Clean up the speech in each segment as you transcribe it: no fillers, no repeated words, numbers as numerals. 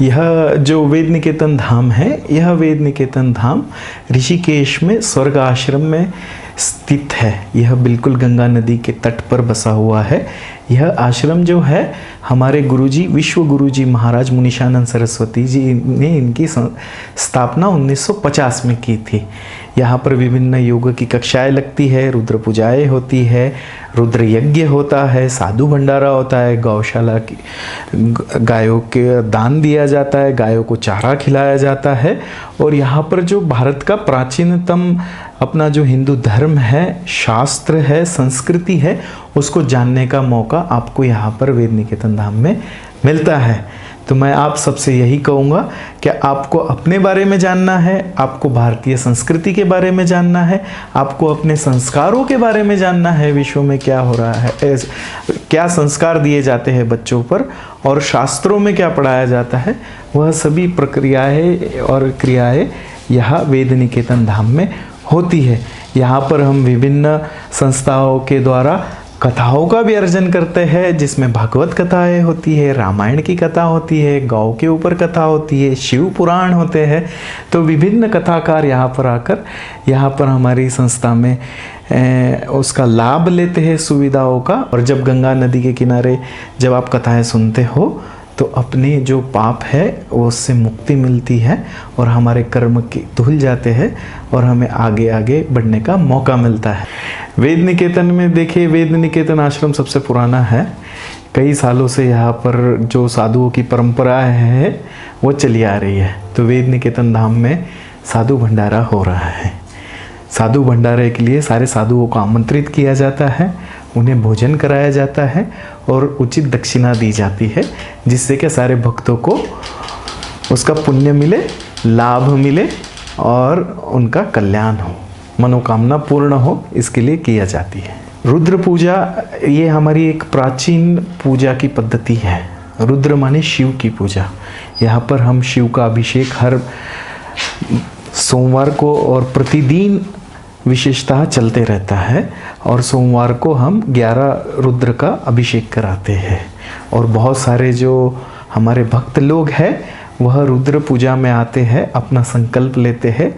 यह जो वेद निकेतन धाम है, यह वेद निकेतन धाम ऋषिकेश में स्वर्ग आश्रम में स्थित है। यह बिल्कुल गंगा नदी के तट पर बसा हुआ है। यह आश्रम जो है हमारे गुरुजी विश्व गुरुजी महाराज मुनीशानंद सरस्वती जी ने इनकी स्थापना 1950 में की थी। यहाँ पर विभिन्न योग की कक्षाएं लगती है, रुद्र पूजाएं होती है, रुद्र यज्ञ होता है, साधु भंडारा होता है, गौशाला की गायों के दान दिया जाता है, गायों को चारा खिलाया जाता है। और यहाँ पर जो भारत का प्राचीनतम अपना जो हिंदू धर्म है, शास्त्र है, संस्कृति है, उसको जानने का मौका आपको यहाँ पर वेद निकेतन धाम में मिलता है। तो मैं आप सबसे यही कहूँगा कि आपको अपने बारे में जानना है, आपको भारतीय संस्कृति के बारे में जानना है, आपको अपने संस्कारों के बारे में जानना है, विश्व में क्या हो रहा है, क्या संस्कार दिए जाते हैं बच्चों पर और शास्त्रों में क्या पढ़ाया जाता है, वह सभी प्रक्रियाएं और क्रियाएं यहाँ वेद निकेतन धाम में होती है। यहाँ पर हम विभिन्न संस्थाओं के द्वारा कथाओं का भी अर्जन करते हैं, जिसमें भागवत कथाएं होती है, रामायण की कथा होती है, गौ के ऊपर कथा होती है, शिव पुराण होते हैं। तो विभिन्न कथाकार यहाँ पर आकर यहाँ पर हमारी संस्था में उसका लाभ लेते हैं, सुविधाओं का। और जब गंगा नदी के किनारे जब आप कथाएं सुनते हो तो अपने जो पाप है वो उससे मुक्ति मिलती है और हमारे कर्म की धुल जाते हैं और हमें आगे आगे बढ़ने का मौका मिलता है। वेद निकेतन में देखिए, वेद निकेतन आश्रम सबसे पुराना है। कई सालों से यहाँ पर जो साधुओं की परंपरा है वो चली आ रही है। तो वेद निकेतन धाम में साधु भंडारा हो रहा है। साधु भंडारे के लिए सारे साधुओं को आमंत्रित किया जाता है, उन्हें भोजन कराया जाता है और उचित दक्षिणा दी जाती है, जिससे कि सारे भक्तों को उसका पुण्य मिले, लाभ मिले और उनका कल्याण हो, मनोकामना पूर्ण हो, इसके लिए किया जाती है। रुद्र पूजा ये हमारी एक प्राचीन पूजा की पद्धति है। रुद्र माने शिव की पूजा। यहाँ पर हम शिव का अभिषेक हर सोमवार को और प्रतिदिन विशेषतः चलते रहता है और सोमवार को हम 11 रुद्र का अभिषेक कराते हैं। और बहुत सारे जो हमारे भक्त लोग हैं वह रुद्र पूजा में आते हैं, अपना संकल्प लेते हैं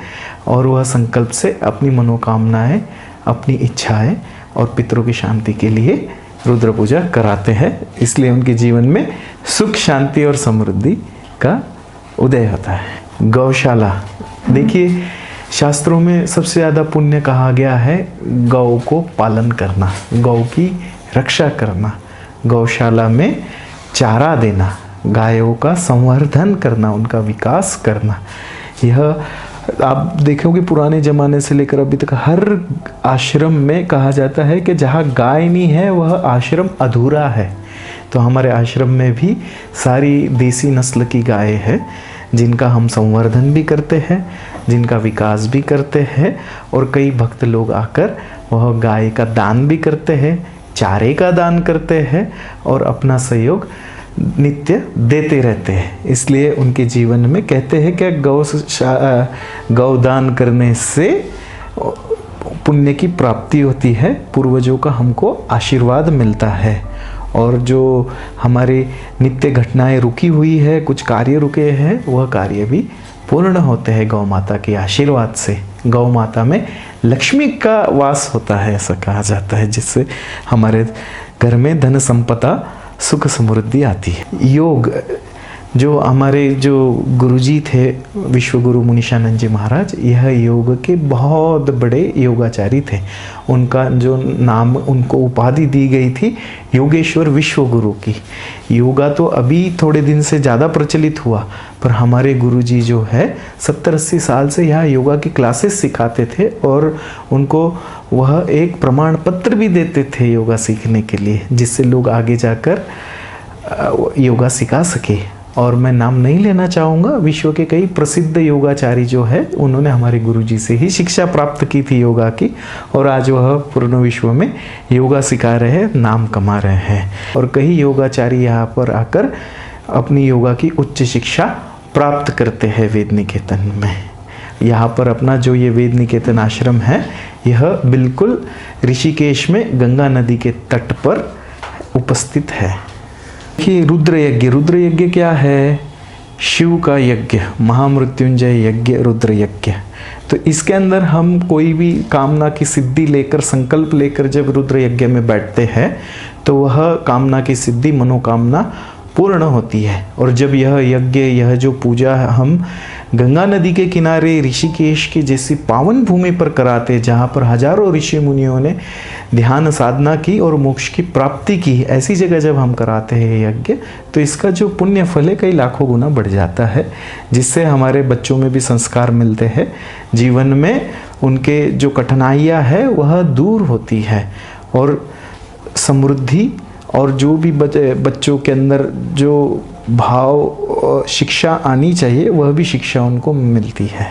और वह संकल्प से अपनी मनोकामनाएं, अपनी इच्छाएं और पितरों की शांति के लिए रुद्र पूजा कराते हैं। इसलिए उनके जीवन में सुख, शांति और समृद्धि का उदय होता है। गौशाला देखिए, शास्त्रों में सबसे ज़्यादा पुण्य कहा गया है गौ को पालन करना, गौ की रक्षा करना, गौशाला में चारा देना, गायों का संवर्धन करना, उनका विकास करना। यह आप देखोगे पुराने ज़माने से लेकर अभी तक हर आश्रम में कहा जाता है कि जहाँ गाय नहीं है वह आश्रम अधूरा है। तो हमारे आश्रम में भी सारी देसी नस्ल की गाय है, जिनका हम संवर्धन भी करते हैं, जिनका विकास भी करते हैं। और कई भक्त लोग आकर वह गाय का दान भी करते हैं, चारे का दान करते हैं और अपना सहयोग नित्य देते रहते हैं। इसलिए उनके जीवन में कहते हैं कि गौदान करने से पुण्य की प्राप्ति होती है, पूर्वजों का हमको आशीर्वाद मिलता है। और जो हमारे नित्य घटनाएं रुकी हुई है, कुछ कार्य रुके हैं, वह कार्य भी पूर्ण होते हैं गौ माता के आशीर्वाद से। गौ माता में लक्ष्मी का वास होता है, ऐसा कहा जाता है, जिससे हमारे घर में धन संपदा, सुख समृद्धि आती है। योग जो हमारे जो गुरुजी थे विश्व गुरु मुनीशानंद जी महाराज, यह योग के बहुत बड़े योगाचारी थे। उनका जो नाम, उनको उपाधि दी गई थी योगेश्वर विश्व गुरु की। योगा तो अभी थोड़े दिन से ज़्यादा प्रचलित हुआ, पर हमारे गुरुजी जो है 70-80 साल से यहाँ योगा की क्लासेस सिखाते थे और उनको वह एक प्रमाण पत्र भी देते थे योगा सीखने के लिए, जिससे लोग आगे जाकर योगा सिखा सके। और मैं नाम नहीं लेना चाहूँगा, विश्व के कई प्रसिद्ध योगाचारी जो है उन्होंने हमारे गुरुजी से ही शिक्षा प्राप्त की थी योगा की, और आज वह पूर्ण विश्व में योगा सिखा रहे हैं, नाम कमा रहे हैं। और कई योगाचारी यहाँ पर आकर अपनी योगा की उच्च शिक्षा प्राप्त करते हैं वेद निकेतन में। यहाँ पर अपना जो ये वेद निकेतन आश्रम है, यह बिल्कुल ऋषिकेश में गंगा नदी के तट पर उपस्थित है। कि रुद्र यज्ञ क्या है? शिव का यज्ञ, महामृत्युंजय यज्ञ, रुद्र यज्ञ। तो इसके अंदर हम कोई भी कामना की सिद्धि लेकर, संकल्प लेकर जब रुद्र यज्ञ में बैठते हैं तो वह कामना की सिद्धि, मनोकामना पूर्ण होती है। और जब यह यज्ञ, यह जो पूजा हम गंगा नदी के किनारे ऋषिकेश की जैसी पावन भूमि पर कराते, जहाँ पर हजारों ऋषि मुनियों ने ध्यान साधना की और मोक्ष की प्राप्ति की, ऐसी जगह जब हम कराते हैं यज्ञ, तो इसका जो पुण्य फल है कई लाखों गुना बढ़ जाता है, जिससे हमारे बच्चों में भी संस्कार मिलते हैं, जीवन में उनके जो कठिनाइयाँ है वह दूर होती है और समृद्धि और जो भी बच्चों के अंदर जो भाव शिक्षा आनी चाहिए वह भी शिक्षा उनको मिलती है।